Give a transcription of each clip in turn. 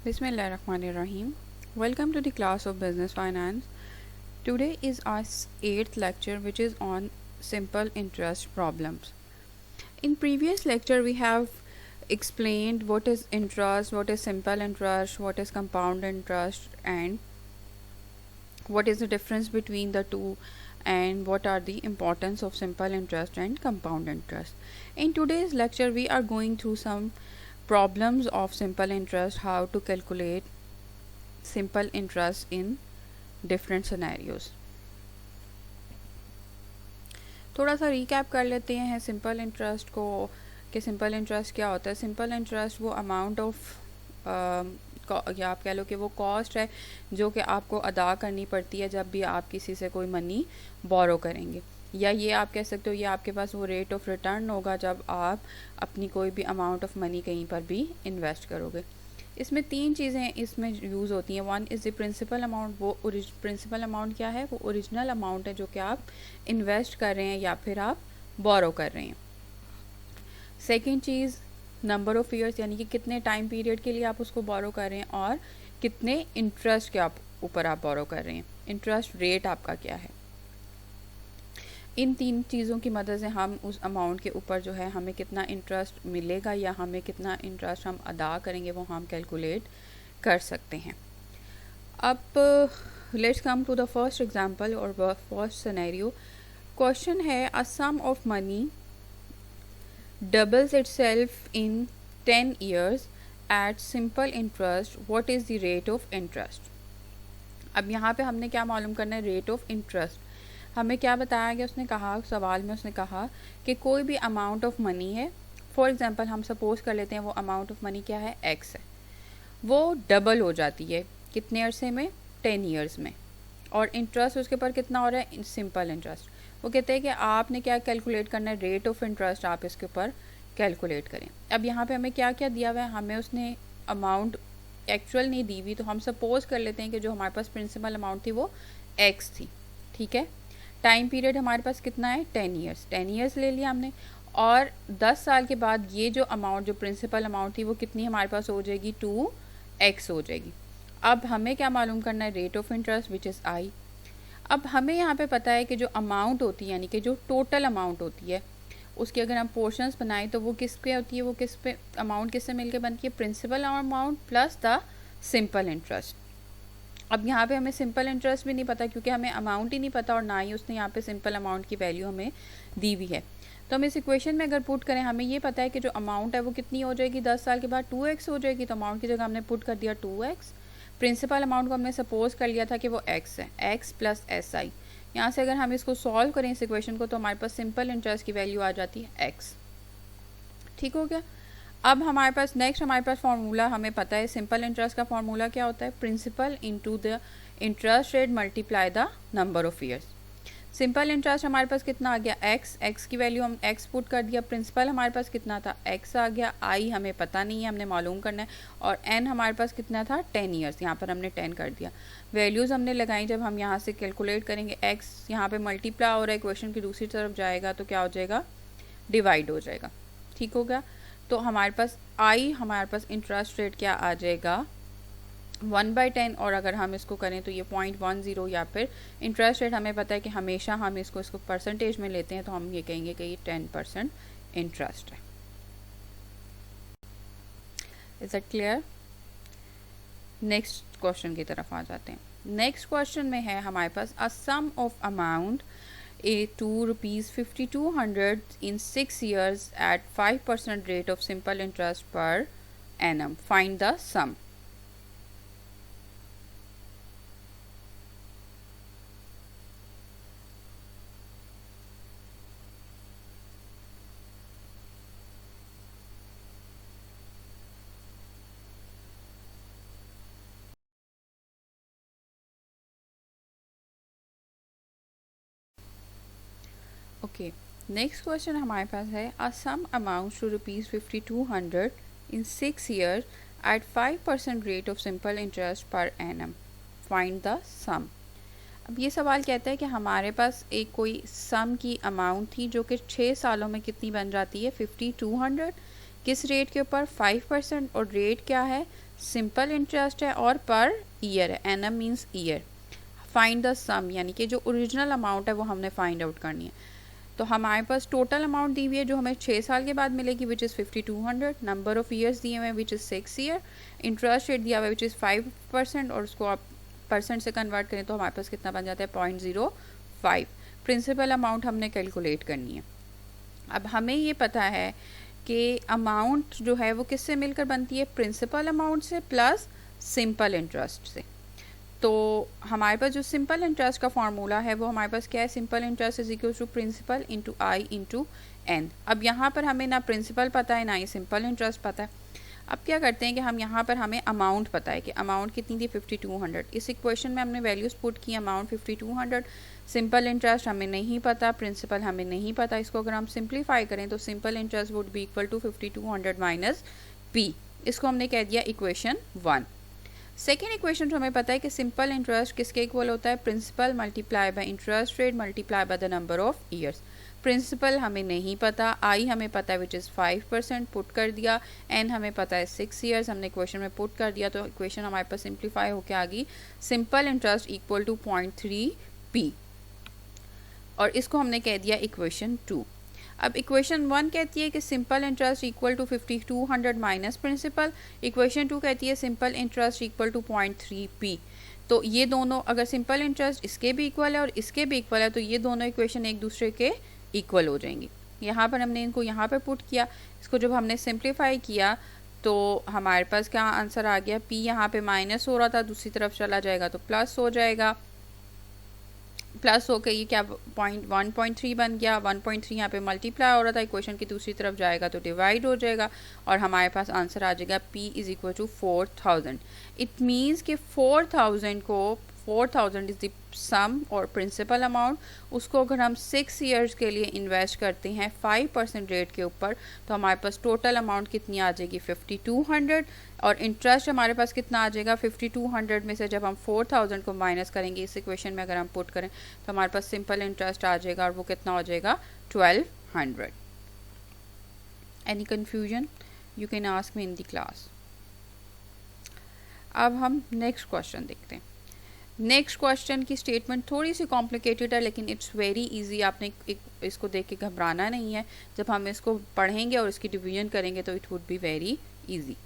Bismillahirrahmanirrahim. Welcome to the class of Business Finance. Today is our 8th lecture, which is on simple interest problems. In previous lecture we have explained what is interest, what is simple interest, what is compound interest, and what is the difference between the two, and what are the importance of simple interest and compound interest. In today's lecture we are going through some problems of simple interest, how to calculate simple interest in different scenarios. थोड़ा सा recap कर लेते हैं simple interest को कि simple interest क्या होता है. सिंपल इंटरेस्ट वो अमाउंट ऑफ या आप कह लो कि वो कॉस्ट है जो कि आपको अदा करनी पड़ती है जब भी आप किसी से कोई मनी बोरो करेंगे, या ये आप कह सकते हो ये आपके पास वो रेट ऑफ रिटर्न होगा जब आप अपनी कोई भी अमाउंट ऑफ मनी कहीं पर भी इन्वेस्ट करोगे. इसमें 3 चीज़ें इसमें यूज़ होती हैं. One is the principal amount. वो प्रिंसिपल अमाउंट क्या है? वो ओरिजिनल अमाउंट है जो कि आप इन्वेस्ट कर रहे हैं या फिर आप बोरो कर रहे हैं. Second cheese number of years, यानी कि कितने टाइम पीरियड के लिए आप उसको बोरो कर रहे हैं और कितने इंटरेस्ट के ऊपर आप बोरो कर रहे हैं, इंटरेस्ट रेट आपका क्या है. इन 3 चीज़ों की मदद से हम उस अमाउंट के ऊपर जो है हमें कितना इंटरेस्ट मिलेगा या हमें कितना इंटरेस्ट हम अदा करेंगे वो हम कैलकुलेट कर सकते हैं. अब let's come to the first example और फर्स्ट सिनेरियो. क्वेश्चन है a sum of money doubles itself in 10 years at simple interest. What is the rate of interest. अब यहाँ पे हमने क्या मालूम करना है? Rate of interest. हमें क्या बताया गया? उसने कहा सवाल में, उसने कहा कि कोई भी अमाउंट ऑफ मनी है. फॉर एग्जांपल हम सपोज कर लेते हैं वो अमाउंट ऑफ मनी क्या है? एक्स है. वो डबल हो जाती है कितने अरसे में? 10 years में. और इंटरेस्ट उसके ऊपर कितना हो रहा है? Simple interest. वो कहते हैं कि आपने क्या कैलकुलेट करना है? रेट ऑफ इंटरेस्ट आप इसके ऊपर कैलकुलेट करें. अब यहाँ पे हमें क्या क्या दिया हुआ है? हमें उसने अमाउंट एक्चुअल नहीं दी हुई, तो हम सपोज कर लेते हैं कि जो हमारे पास प्रिंसिपल अमाउंट थी वो एक्स थी. ठीक है. टाइम पीरियड हमारे पास कितना है? 10 years. 10 years ले लिया हमने. और 10 साल के बाद ये जो अमाउंट, जो प्रिंसिपल अमाउंट थी वो कितनी हमारे पास हो जाएगी? 2x हो जाएगी. अब हमें क्या मालूम करना है? Rate of interest which is I. अब हमें यहाँ पे पता है कि जो अमाउंट होती है, यानी कि जो टोटल अमाउंट होती है, उसकी अगर हम पोर्शंस बनाएं तो वो किस पे होती है? वो किस पे अमाउंट किससे मिलकर बनती है? Principal amount plus the simple interest. अब यहाँ पे हमें सिंपल इंटरेस्ट भी नहीं पता क्योंकि हमें अमाउंट ही नहीं पता और ना ही उसने यहाँ पे सिंपल अमाउंट की वैल्यू हमें दी हुई है. तो हम इस इक्वेशन में अगर पुट करें, हमें ये पता है कि जो अमाउंट है वो कितनी हो जाएगी? 10 साल के बाद 2x हो जाएगी. तो अमाउंट की जगह हमने पुट कर दिया 2x. प्रिंसिपल अमाउंट को हमने सपोज कर लिया था कि वो x है, x प्लस एस आई. यहाँ से अगर हम इसको सॉल्व करें इस इक्वेशन को तो हमारे पास सिंपल इंटरेस्ट की वैल्यू आ जाती है x. ठीक हो गया. अब हमारे पास नेक्स्ट हमारे पास फार्मूला हमें पता है. सिंपल इंटरेस्ट का फार्मूला क्या होता है? Principal into the interest rate multiply the number of years. Simple interest हमारे पास कितना आ गया? x की वैल्यू हम x पुट कर दिया. प्रिंसिपल हमारे पास कितना था? x आ गया. i हमें पता नहीं है, हमने मालूम करना है. और n हमारे पास कितना था? 10 years. यहाँ पर हमने 10 कर दिया. वैल्यूज़ हमने लगाई. जब हम यहाँ से कैलकुलेट करेंगे x यहाँ पे मल्टीप्लाई हो रहा है, इक्वेशन की दूसरी तरफ जाएगा तो क्या हो जाएगा? डिवाइड हो जाएगा. ठीक हो गया. तो हमारे पास हमारे पास इंटरेस्ट रेट क्या आ जाएगा? 1/10. और अगर हम इसको करें तो ये 0.10, या फिर इंटरेस्ट रेट हमें पता है कि हमेशा हम इसको परसेंटेज में लेते हैं तो हम ये कहेंगे कि ये 10% इंटरेस्ट है. Is it clear? Next question की तरफ आ जाते हैं. नेक्स्ट क्वेश्चन में है हमारे पास अ sum of amount to rupees 5200 in 6 years at 5% rate of simple interest per annum. Find the sum. Okay. Next question हमारे पास है a sum amount to rupees 5200 in 6 years at 5% rate of simple interest per annum. Find the sum. अब ये सवाल कहता है कि हमारे पास एक कोई सम की अमाउंट थी जो कि 6 सालों में कितनी बन जाती है? 5200. किस रेट के ऊपर? 5%। और रेट क्या है? सिंपल इंटरेस्ट है और पर ईयर है, annum means year. Find the sum, यानी कि जो ओरिजिनल अमाउंट है वो हमने फाइंड आउट करनी है। तो हमारे पास टोटल अमाउंट दी हुई है जो हमें 6 साल के बाद मिलेगी, which is 5200। Number of years दिए हुए हैं which is 6 year. Interest rate दिया हुआ है विच इज़ 5%, और उसको आप परसेंट से कन्वर्ट करें तो हमारे पास कितना बन जाता है? 0.05। प्रिंसिपल अमाउंट हमने कैलकुलेट करनी है। अब हमें ये पता है कि अमाउंट जो है वो किससे मिलकर बनती है? प्रिंसिपल अमाउंट से प्लस सिंपल इंटरेस्ट से। तो हमारे पास जो सिंपल इंटरेस्ट का फार्मूला है वो हमारे पास क्या है? Simple interest is equal to principal into I into N. अब यहाँ पर हमें ना प्रिंसिपल पता है ना ही सिंपल इंटरेस्ट पता है। अब क्या करते हैं कि हम यहाँ पर हमें अमाउंट पता है कि अमाउंट कितनी थी? 5200। इस इक्वेशन में हमने वैल्यूज़ पुट की, अमाउंट 5200, सिंपल इंटरेस्ट हमें नहीं पता, प्रिंसिपल हमें नहीं पता। इसको अगर हम सिंप्लीफाई करें तो simple interest would be equal to 5200 minus P. इसको हमने कह दिया इक्वेशन 1। सेकेंड इक्वेशन जो हमें पता है कि सिंपल इंटरेस्ट किसके इक्वल होता है? Principal multiply by interest rate multiply by the number of years. Principal हमें नहीं पता, आई हमें पता है विच इज़ 5%, पुट कर दिया। एन हमें पता है 6 ईयर्स, हमने इक्वेशन में पुट कर दिया। तो इक्वेशन हमारे पास सिंप्लीफाई होकर आ गई, simple interest equal to 0.3p, और इसको हमने कह दिया इक्वेशन 2। अब इक्वेशन 1 कहती है कि simple interest equal to 5200 minus principal. Equation 2 कहती है simple interest equal to 0.3p। तो ये दोनों, अगर सिंपल इंटरेस्ट इसके भी इक्वल है और इसके भी इक्वल है तो ये दोनों इक्वेशन एक दूसरे के इक्वल हो जाएंगी। यहाँ पर हमने इनको यहाँ पर पुट किया, इसको जब हमने सिंप्लीफाई किया तो हमारे पास क्या आंसर आ गया? p यहाँ पे माइनस हो रहा था, दूसरी तरफ चला जाएगा तो प्लस हो जाएगा। प्लस होकर ये क्या 1.3 बन गया। 1.3 यहाँ पे मल्टीप्लाई हो रहा था, इक्वेशन की दूसरी तरफ जाएगा तो डिवाइड हो जाएगा, और हमारे पास आंसर आ जाएगा p is equal to 4000। It means कि 4000 इज़ द सम और प्रिंसिपल अमाउंट। उसको अगर हम 6 ईयर्स के लिए इन्वेस्ट करते हैं 5% रेट के ऊपर तो हमारे पास टोटल अमाउंट कितनी आ जाएगी? 5200। और इंटरेस्ट हमारे पास कितना आ जाएगा? 5200 में से जब हम 4000 को माइनस करेंगे इस इक्वेशन में अगर हम पुट करें तो हमारे पास सिंपल इंटरेस्ट आ जाएगा, और वो कितना हो जाएगा? 1200। Any confusion? You can ask me in the class. अब हम नेक्स्ट क्वेश्चन देखते हैं। नेक्स्ट क्वेश्चन की स्टेटमेंट थोड़ी सी कॉम्प्लिकेटेड है लेकिन इट्स वेरी इजी। आपने इसको देख के घबराना नहीं है, जब हम इसको पढ़ेंगे और इसकी डिवीजन करेंगे तो it would be very easy.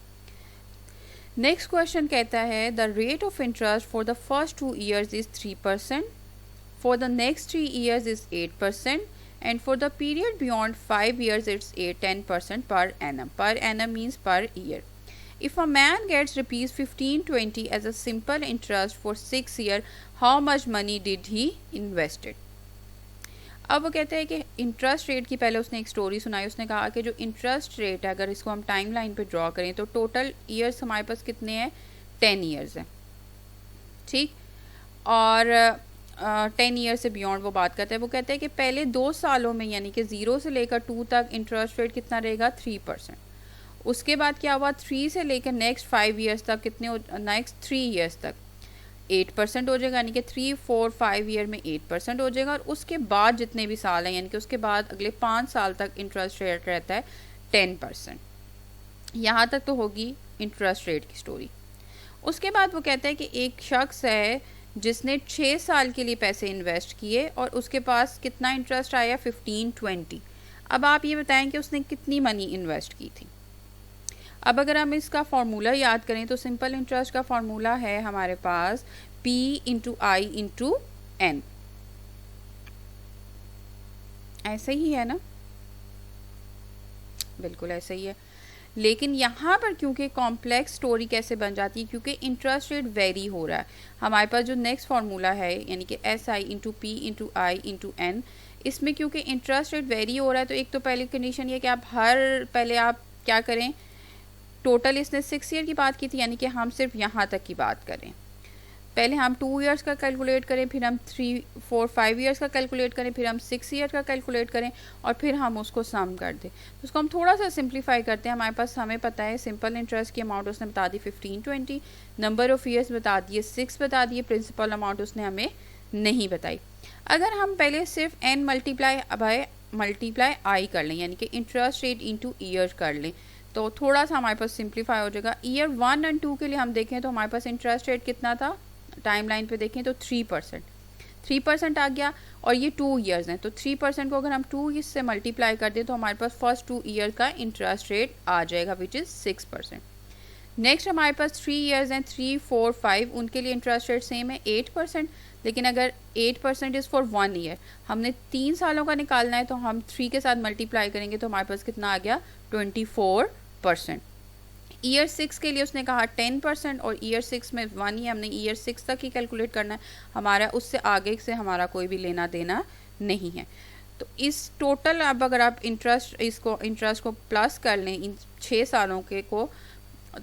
Next question कहता है the rate of interest for the first 2 years is 3%, for the next 3 years is 8%, and for the period beyond 5 years it's 10% per annum. Per annum means per year. If a man gets rupees 1520 as a simple interest for 6 years, how much money did he invested? अब वो कहते हैं कि interest rate की पहले उसने एक story सुनाई। उसने कहा कि जो इंटरेस्ट रेट है अगर इसको हम टाइम लाइन पे ड्रॉ करें तो टोटल ईयर्स हमारे पास कितने हैं? 10 ईयर्स हैं, ठीक। और 10 ईयर से बियॉन्ड वो बात करते हैं। वो कहते हैं कि पहले 2 सालों में यानी कि 0 से लेकर 2 तक इंटरेस्ट रेट कितना रहेगा? 3%। उसके बाद क्या हुआ? 3 से लेकर नेक्स्ट 5 ईयर्स तक कितने? नेक्स्ट 3 ईयर्स तक 8% हो जाएगा, यानी कि 3, 4, 5 ईयर में 8% हो जाएगा। और उसके बाद जितने भी साल हैं यानी कि उसके बाद अगले 5 साल तक इंटरेस्ट रेट रहता है 10%। यहाँ तक तो होगी इंटरेस्ट रेट की स्टोरी। उसके बाद वो कहते हैं कि एक शख्स है जिसने 6 साल के लिए पैसे इन्वेस्ट किए और उसके पास कितना इंटरेस्ट आया? 1520। अब आप ये बताएं कि उसने कितनी मनी इन्वेस्ट की थी। अब अगर हम इसका फार्मूला याद करें तो सिंपल इंटरेस्ट का फार्मूला है हमारे पास P into I into N. ऐसे ही है ना? बिल्कुल ऐसे ही है। लेकिन यहाँ पर क्योंकि कॉम्प्लेक्स स्टोरी कैसे बन जाती है, क्योंकि इंटरेस्ट रेट वेरी हो रहा है। हमारे पास जो नेक्स्ट फार्मूला है यानी कि S I into P into I into N, इसमें क्योंकि इंटरेस्ट रेट वेरी हो रहा है तो एक तो पहली कंडीशन ये कि आप पहले आप क्या करें, टोटल इसने 6 ईयर की बात की थी यानी कि हम सिर्फ यहाँ तक की बात करें। पहले हम 2 ईयर्स का कैलकुलेट करें, फिर हम 3, 4, 5 ईयर्स का कैलकुलेट करें, फिर हम 6 ईयर का कैलकुलेट करें और फिर हम उसको सम कर दें। तो उसको हम थोड़ा सा सिंप्लीफाई करते हैं। हमारे पास हमें पता है सिंपल इंटरेस्ट की अमाउंट उसने बता दी 1520, नंबर ऑफ़ ईयर्स बता दिए 6 बता दिए, प्रिंसिपल अमाउंट उसने हमें नहीं बताई। अगर हम पहले सिर्फ n मल्टीप्लाई आई कर लें यानी कि इंटरेस्ट रेट इंटू ईयर कर लें तो थोड़ा सा हमारे पास सिंप्लीफाई हो जाएगा। ईयर 1 और 2 के लिए हम देखें तो हमारे पास इंटरेस्ट रेट कितना था, टाइम लाइन पर देखें तो 3% आ गया, और ये 2 ईयर्स हैं, तो 3% को अगर हम 2 से मल्टीप्लाई कर दें तो हमारे पास फर्स्ट 2 ईयर का इंटरेस्ट रेट आ जाएगा विच इज़ 6%। नेक्स्ट हमारे पास 3 ईयर्स हैं, 3, 4, 5, उनके लिए इंटरेस्ट रेट सेम है 8%, लेकिन अगर 8% इज़ फॉर 1 ईयर, हमने 3 सालों का निकालना है तो हम 3 के साथ मल्टीप्लाई करेंगे तो हमारे पास कितना आ गया 24%। ईयर 6 के लिए उसने कहा 10%, और ईयर 6 में 1 ईयर, हमने ईयर 6 तक ही कैलकुलेट करना है, हमारा उससे आगे से हमारा कोई भी लेना देना नहीं है। तो इस टोटल अब अगर आप इंटरेस्ट को प्लस कर लें इन 6 सालों के को,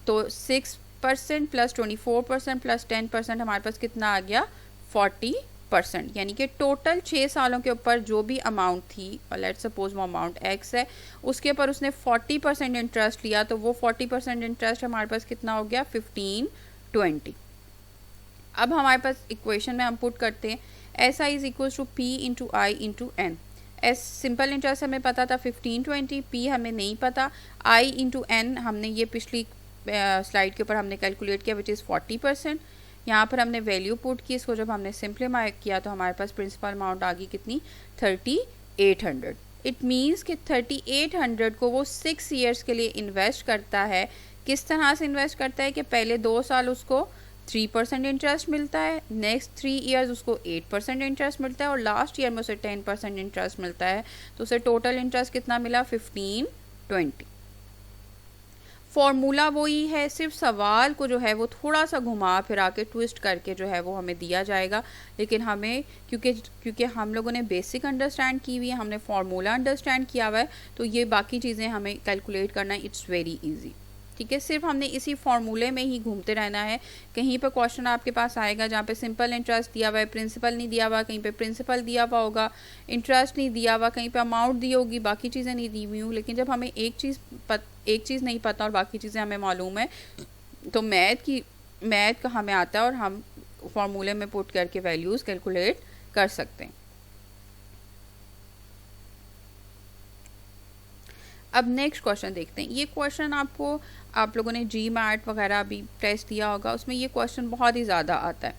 तो 6% प्लस 24% प्लस 10% हमारे पास कितना आ गया 40%। यानी कि टोटल 6 सालों के ऊपर जो भी अमाउंट थी, और लेट्स सपोज वो अमाउंट x है, उसके ऊपर उसने 40% इंटरेस्ट लिया, तो वो 40% इंटरेस्ट हमारे पास कितना हो गया 1520। अब हमारे पास इक्वेशन में हम पुट करते हैं SI is equal to P into I into N. S simple interest हमें पता था 1520, P हमें नहीं पता, I इंटू एन हमने ये पिछली स्लाइड के ऊपर हमने कैलकुलेट किया विच इज़ 40%। यहाँ पर हमने वैल्यू पुट की, इसको जब हमने सिंप्लीफाई किया तो हमारे पास प्रिंसिपल अमाउंट आ गई कितनी 3800। इट मीन्स कि 3800 को वो 6 ईयर्स के लिए इन्वेस्ट करता है। किस तरह से इन्वेस्ट करता है कि पहले 2 साल उसको 3% इंटरेस्ट मिलता है, नेक्स्ट 3 ईयर्स उसको 8% इंटरेस्ट मिलता है, और लास्ट ईयर में उसे 10% इंटरेस्ट मिलता है, तो उसे टोटल इंटरेस्ट कितना मिला 1520। फॉर्मूला वही है, सिर्फ सवाल को जो है वो थोड़ा सा घुमा फिरा के ट्विस्ट करके जो है वो हमें दिया जाएगा, लेकिन हमें क्योंकि हम लोगों ने बेसिक अंडरस्टैंड की हुई है, हमने फार्मूला अंडरस्टैंड किया हुआ है, तो ये बाकी चीज़ें हमें कैलकुलेट करना इट्स वेरी इजी। ठीक है, सिर्फ हमने इसी फार्मूले में ही घूमते रहना है। कहीं पर क्वेश्चन आपके पास आएगा जहाँ पे सिंपल इंटरेस्ट दिया हुआ है, प्रिंसिपल नहीं दिया हुआ, कहीं पे प्रिंसिपल दिया हुआ होगा, इंटरेस्ट नहीं दिया हुआ, कहीं पे अमाउंट दी होगी, बाकी चीज़ें नहीं दी हुई हूँ। लेकिन जब हमें एक चीज़ नहीं पता और बाकी चीज़ें हमें मालूम है, तो मैथ का हमें आता है और हम फार्मूले में पुट करके वैल्यूज़ कैलकुलेट कर सकते हैं। अब नेक्स्ट क्वेश्चन देखते हैं। ये क्वेश्चन आप लोगों ने जी मैट वगैरह भी टेस्ट दिया होगा, उसमें ये क्वेश्चन बहुत ही ज़्यादा आता है,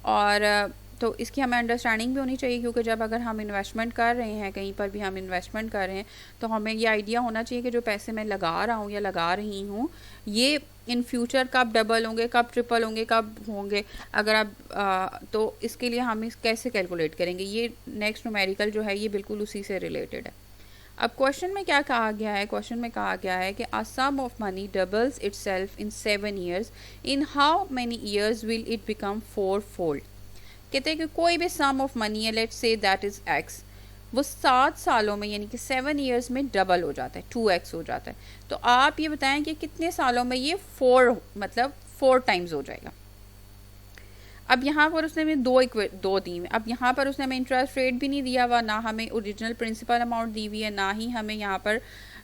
और तो इसकी हमें अंडरस्टैंडिंग भी होनी चाहिए, क्योंकि जब अगर हम इन्वेस्टमेंट कर रहे हैं, कहीं पर भी हम इन्वेस्टमेंट कर रहे हैं, तो हमें ये आइडिया होना चाहिए कि जो पैसे मैं लगा रहा हूँ या लगा रही हूँ, ये इन फ्यूचर कब डबल होंगे, कब ट्रिपल होंगे, कब होंगे। अगर आप तो इसके लिए हम इस कैसे कैलकुलेट करेंगे, ये नेक्स्ट न्यूमेरिकल जो है ये बिल्कुल उसी से रिलेटेड है। अब क्वेश्चन में क्या कहा गया है, क्वेश्चन में कहा गया है कि a sum of money doubles itself in 7 years, in how many years will it become 4-fold। कहते हैं कि कोई भी सम ऑफ मनी है, let's say that is x, वो 7 सालों में यानी कि 7 ईयर्स में डबल हो जाता है, 2x हो जाता है। तो आप ये बताएं कि कितने सालों में ये 4 टाइम्स हो जाएगा। अब यहाँ पर उसने हमें दो दी हुई, अब यहाँ पर उसने हमें इंटरेस्ट रेट भी नहीं दिया हुआ, ना हमें ओरिजिनल प्रिंसिपल अमाउंट दी हुई है, ना ही हमें यहाँ पर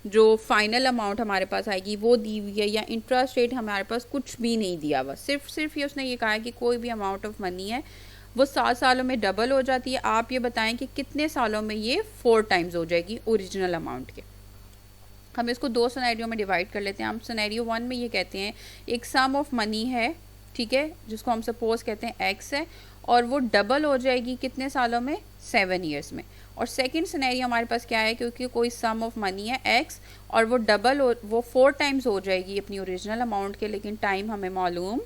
जो फाइनल अमाउंट हमारे पास आएगी वो दी हुई है, या इंटरेस्ट रेट हमारे पास कुछ भी नहीं दिया हुआ। सिर्फ ये उसने ये कहा है कि कोई भी अमाउंट ऑफ मनी है वो 7 सालों में डबल हो जाती है। आप ये बताएं कि कितने सालों में ये 4 टाइम्स हो जाएगी ओरिजिनल अमाउंट के। हम इसको 2 सिनेरियो में डिवाइड कर लेते हैं। हम सिनेरियो 1 में ये कहते हैं एक सम ऑफ मनी है, ठीक है, जिसको हम सपोज कहते हैं x है, और वो डबल हो जाएगी कितने सालों में 7 ईयर्स में। और सेकंड सिनेरियो हमारे पास क्या है, क्योंकि कोई सम ऑफ मनी है x और वो 4 टाइम्स हो जाएगी अपनी ओरिजिनल अमाउंट के, लेकिन टाइम हमें मालूम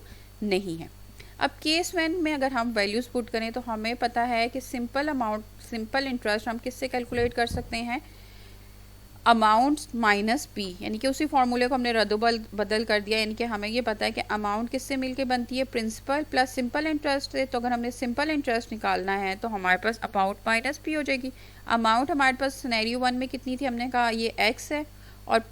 नहीं है। अब केस 1 में अगर हम वैल्यूज़ पुट करें तो हमें पता है कि सिंपल इंटरेस्ट हम किससे कैलकुलेट कर सकते हैं, अमाउंट माइनस पी, यानी कि उसी फार्मूले को हमने रद्दोबदल कर दिया। यानी कि हमें ये पता है कि अमाउंट किससे मिलके बनती है, प्रिंसिपल प्लस सिंपल इंटरेस्ट से। तो अगर हमने सिंपल इंटरेस्ट निकालना है तो हमारे पास अमाउंट माइनस पी हो जाएगी। अमाउंट हमारे पास सिनेरियो 1 में कितनी थी, हमने कहा ये x है, और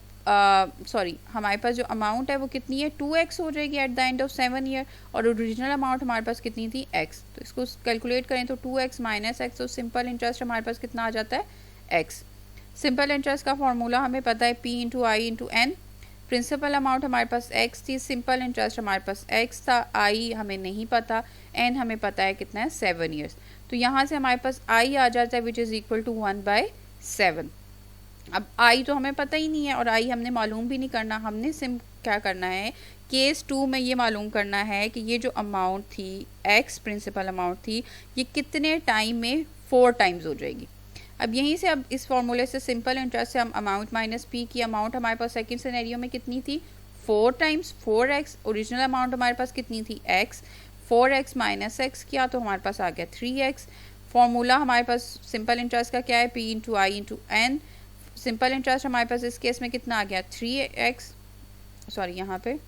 हमारे पास जो अमाउंट है वो कितनी है 2x हो जाएगी at the end of 7 year, और ओरिजिनल अमाउंट हमारे पास कितनी थी x। तो इसको कैलकुलेट करें तो 2x माइनस x, तो सिंपल इंटरेस्ट हमारे पास कितना आ जाता है x। सिंपल इंटरेस्ट का फॉर्मूला हमें पता है P into I into N. Principal amount हमारे पास x थी, सिंपल इंटरेस्ट हमारे पास x था, i हमें नहीं पता, n हमें पता है कितना है 7 ईयर्स। तो यहाँ से हमारे पास i आ जाता है विच इज़ इक्वल टू 1/7। अब आई तो हमें पता ही नहीं है और आई हमने मालूम भी नहीं करना, हमने क्या करना है, केस 2 में ये मालूम करना है कि ये जो अमाउंट थी एक्स प्रिंसिपल अमाउंट थी, ये कितने टाइम में 4 टाइम्स हो जाएगी। अब यहीं से अब इस फॉर्मूले से सिंपल इंटरेस्ट से हम अमाउंट माइनस पी की, अमाउंट हमारे पास सेकंड सिनेरियो में कितनी थी 4 टाइम्स 4x, ओरिजिनल अमाउंट हमारे पास कितनी थी x, 4x माइनस एक्स किया तो हमारे पास आ गया 3x। फॉर्मूला हमारे पास सिंपल इंटरेस्ट का क्या है, p into I into N. Simple interest हमारे पास इस केस में कितना आ गया 3x, सॉरी यहाँ पे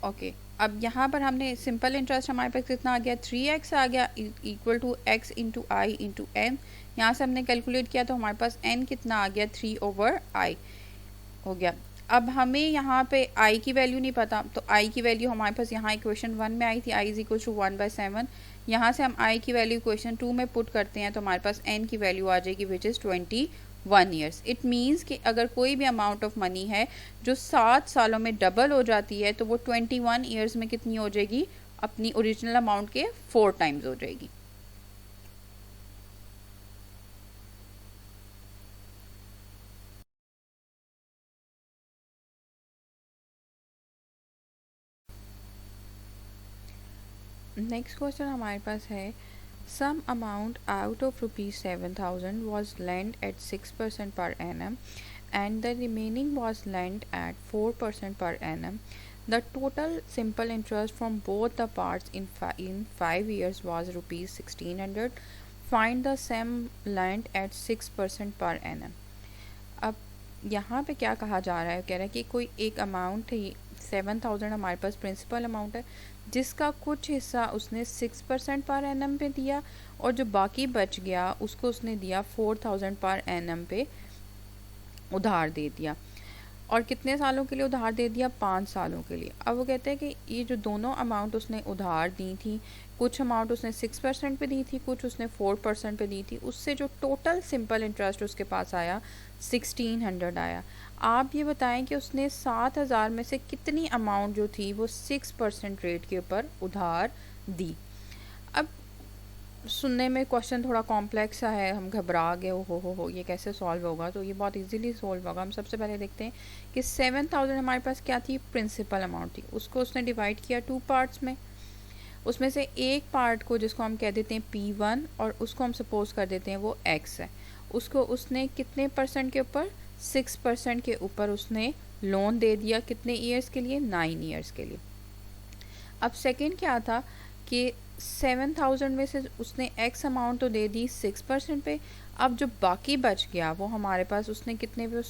ओके अब यहाँ पर हमने सिंपल इंटरेस्ट हमारे पास कितना आ गया 3x आ गया equal to x into I into N. यहाँ से हमने कैलकुलेट किया तो हमारे पास n कितना आ गया 3/i हो गया। अब हमें यहाँ पे i की वैल्यू नहीं पता, तो i की वैल्यू हमारे पास यहाँ इक्वेशन 1 में आई थी, i इज इक्वल टू 1/7। यहाँ से हम i की वैल्यू इक्वेशन 2 में पुट करते हैं तो हमारे पास n की वैल्यू आ जाएगी which is 21 years. It means कि अगर कोई भी अमाउंट ऑफ मनी है जो 7 सालों में डबल हो जाती है तो वो 21 ईयर्स में कितनी हो जाएगी, अपनी ओरिजिनल अमाउंट के 4 टाइम्स हो जाएगी। नेक्स्ट क्वेश्चन हमारे पास है, sum amount out of ₹7,000 was lent at 6% per annum and the remaining was lent at 4% per annum. The total simple interest from both the parts in 5 years was ₹1,600. Find the sum lent at 6% per annum. अब यहाँ पे क्या कहा जा रहा है, कह रहा है कि कोई एक अमाउंट है 7,000 हमारे पास प्रिंसिपल अमाउंट है जिसका कुछ हिस्सा उसने 6% पर एनम पे दिया और जो बाकी बच गया उसको उसने दिया 4,000 पर एनम पे उधार दे दिया। और कितने सालों के लिए उधार दे दिया, 5 सालों के लिए। अब वो कहते हैं कि ये जो दोनों अमाउंट उसने उधार दी थी, कुछ अमाउंट उसने 6% पे दी थी, कुछ उसने 4% पे दी थी, उससे जो टोटल सिंपल इंटरेस्ट उसके पास आया 1600 आया। आप ये बताएं कि उसने 7,000 में से कितनी अमाउंट जो थी वो 6% रेट के ऊपर उधार दी। अब सुनने में क्वेश्चन थोड़ा कॉम्प्लेक्स सा है, हम घबरा गए हो ये कैसे सॉल्व होगा, तो ये बहुत इजीली सॉल्व होगा। हम सबसे पहले देखते हैं कि 7,000 हमारे पास क्या थी, प्रिंसिपल अमाउंट थी, उसको उसने डिवाइड किया 2 पार्ट्स में। उसमें से एक पार्ट को जिसको हम कह देते हैं P1 और उसको हम सपोज कर देते हैं वो X है, उसको उसने कितने परसेंट के ऊपर, 6% के ऊपर उसने लोन दे दिया, कितने ईयर्स के लिए, 9 ईयर्स के लिए। अब सेकेंड क्या था कि 7,000 में से उसने x अमाउंट तो दे दी 6% पे, अब जो बाकी बच गया वो हमारे पास उसने कितने पे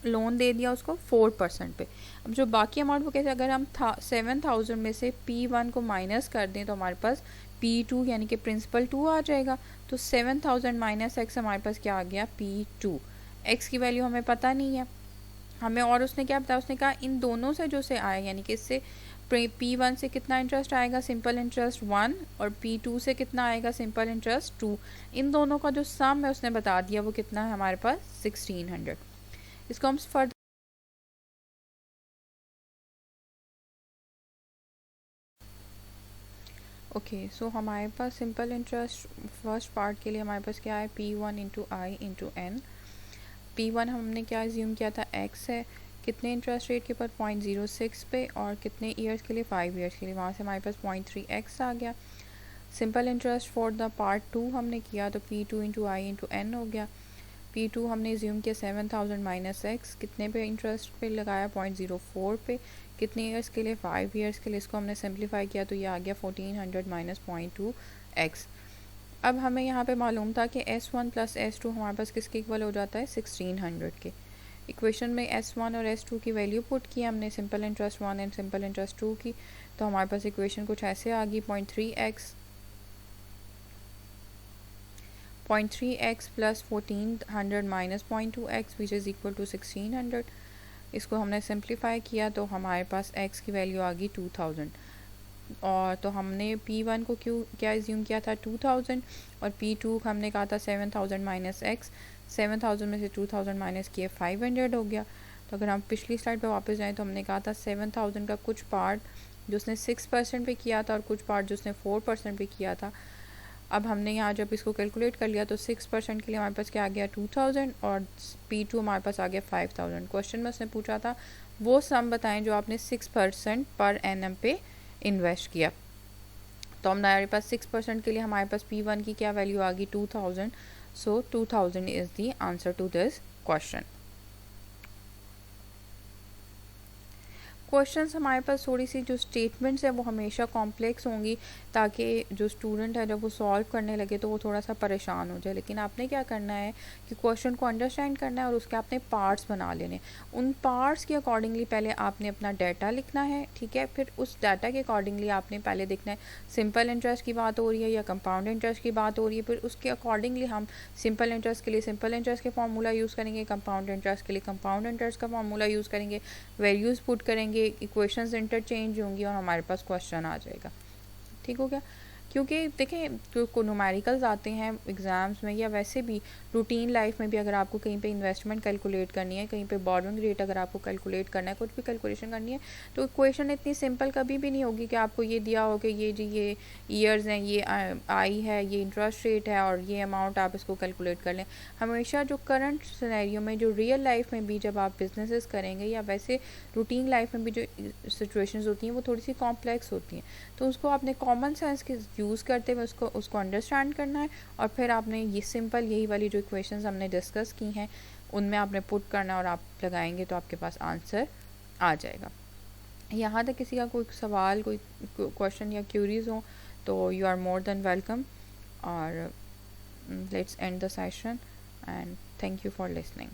लोन दे दिया उसको 4% पे। अब जो बाकी अमाउंट वो कैसे, अगर हम 7,000 में से P1 को माइनस कर दें तो हमारे पास P2 यानी कि प्रिंसिपल 2 आ जाएगा। तो 7,000 माइनस x हमारे पास क्या आ गया, P2। x की वैल्यू हमें पता नहीं है हमें, और उसने क्या बताया, उसने कहा इन दोनों से जो से आया यानी कि इससे P1 से कितना इंटरेस्ट आएगा, सिंपल इंटरेस्ट 1, और P2 से कितना आएगा, सिंपल इंटरेस्ट 2। इन दोनों का जो सम है उसने बता दिया वो कितना है हमारे पास 1600। इसको हम फर्दर ओके सो हमारे पास सिंपल इंटरेस्ट फर्स्ट पार्ट के लिए हमारे पास क्या है, P1 into I into N. P1 हमने क्या एज्यूम किया था, x है, कितने इंटरेस्ट रेट के ऊपर 0.06 पे, और कितने ईयर्स के लिए, 5 ईयर्स के लिए, वहाँ से हमारे पास 0.3x आ गया। Simple interest for the part 2 हमने किया तो P2 into I into N हो गया। P2 हमने एज्यूम किया 7,000 माइनस एक्स, कितने पे इंटरेस्ट पे लगाया, 0.04 पे, कितने ईयर्स के लिए, 5 ईयर्स के लिए। इसको हमने सिंप्लीफाई किया तो ये आ गया 1400 माइनस 0.2x। अब हमें यहाँ पे मालूम था कि S1 प्लस S2 हमारे पास किसके इक्वल हो जाता है, 1600 के। इक्वेशन में S1 और S2 की वैल्यू पुट की हमने, simple interest 1 and simple interest 2 की, तो हमारे पास इक्वेशन कुछ ऐसे आ गई, 0.3x plus 1400 minus 0.2x which is equal to 1600। इसको हमने सिंप्लीफाई किया तो हमारे पास x की वैल्यू आ गई 2000, और तो हमने P1 को क्या एज्यूम किया था 2000, और P2 हमने कहा था 7,000 माइनस एक्स, 7,000 में से 2,000 माइनस किए 500 हो गया। तो अगर हम पिछली स्लाइड पे वापस जाएं तो हमने कहा था 7,000 का कुछ पार्ट जो उसने 6% पे किया था और कुछ पार्ट जो उसने 4% पे किया था, अब हमने यहाँ जब इसको कैलकुलेट कर लिया तो 6% के लिए हमारे पास क्या आ गया 2000 और P2 हमारे पास आ गया 5000। क्वेश्चन में उसने पूछा था वो सम बताएं जो आपने 6% पर एनम पे इन्वेस्ट किया। तो हमारे पास 6% के लिए हमारे पास P1 की क्या वैल्यू आ गई 2000। So 2000 is the answer to this question. Questions हमारे पास थोड़ी सी जो स्टेटमेंट्स है वो हमेशा कॉम्प्लेक्स होंगी ताकि जो स्टूडेंट है जब वो सॉल्व करने लगे तो वो थोड़ा सा परेशान हो जाए। लेकिन आपने क्या करना है कि क्वेश्चन को अंडरस्टैंड करना है और उसके आपने पार्ट्स बना लेने। उन पार्ट्स के अकॉर्डिंगली पहले आपने अपना डाटा लिखना है, ठीक है। फिर उस डाटा के अकॉर्डिंगली आपने पहले देखना है सिंपल इंटरेस्ट की बात हो रही है या कंपाउंड इंटरेस्ट की बात हो रही है। फिर उसके अकॉर्डिंगली हम सिंपल इंटरेस्ट के लिए सिंपल इंटरेस्ट के फार्मूला यूज़ करेंगे, कंपाउंड इंटरेस्ट के लिए कंपाउंड इंटरेस्ट का फार्मूला यूज़ करेंगे, वैल्यूज़ पुट करेंगे, इक्वेशंस इंटरचेंज होंगी और हमारे पास क्वेश्चन आ जाएगा। ठीक हो गया। क्योंकि देखें जो न्यूमेरिकल्स आते हैं एग्ज़ाम्स में या वैसे भी रूटीन लाइफ में भी, अगर आपको कहीं पे इन्वेस्टमेंट कैलकुलेट करनी है, कहीं पे बोरोइंग रेट अगर आपको कैलकुलेट करना है, कुछ भी कैलकुलेशन करनी है, तो इक्वेशन इतनी सिंपल कभी भी नहीं होगी कि आपको ये दिया हो कि ये जी ये ईयर्स हैं, ये आई है, ये इंटरेस्ट रेट है और ये अमाउंट आप इसको कैलकुलेट कर लें। हमेशा जो करंट सिनेरियो में, जो रियल लाइफ में भी जब आप बिजनेसेस करेंगे या वैसे रूटीन लाइफ में भी जो सिचुएशंस होती हैं वो थोड़ी सी कॉम्प्लेक्स होती हैं, तो उसको आपने कॉमन सेंस के यूज़ करते हुए उसको अंडरस्टैंड करना है और फिर आपने ये सिंपल यही वाली जो इक्वेशंस हमने डिस्कस की हैं उनमें आपने पुट करना और आप लगाएंगे तो आपके पास आंसर आ जाएगा। यहाँ तक किसी का कोई सवाल, कोई क्वेश्चन या क्यूरीज हो तो you are more than welcome. और let's end the session and thank you for listening.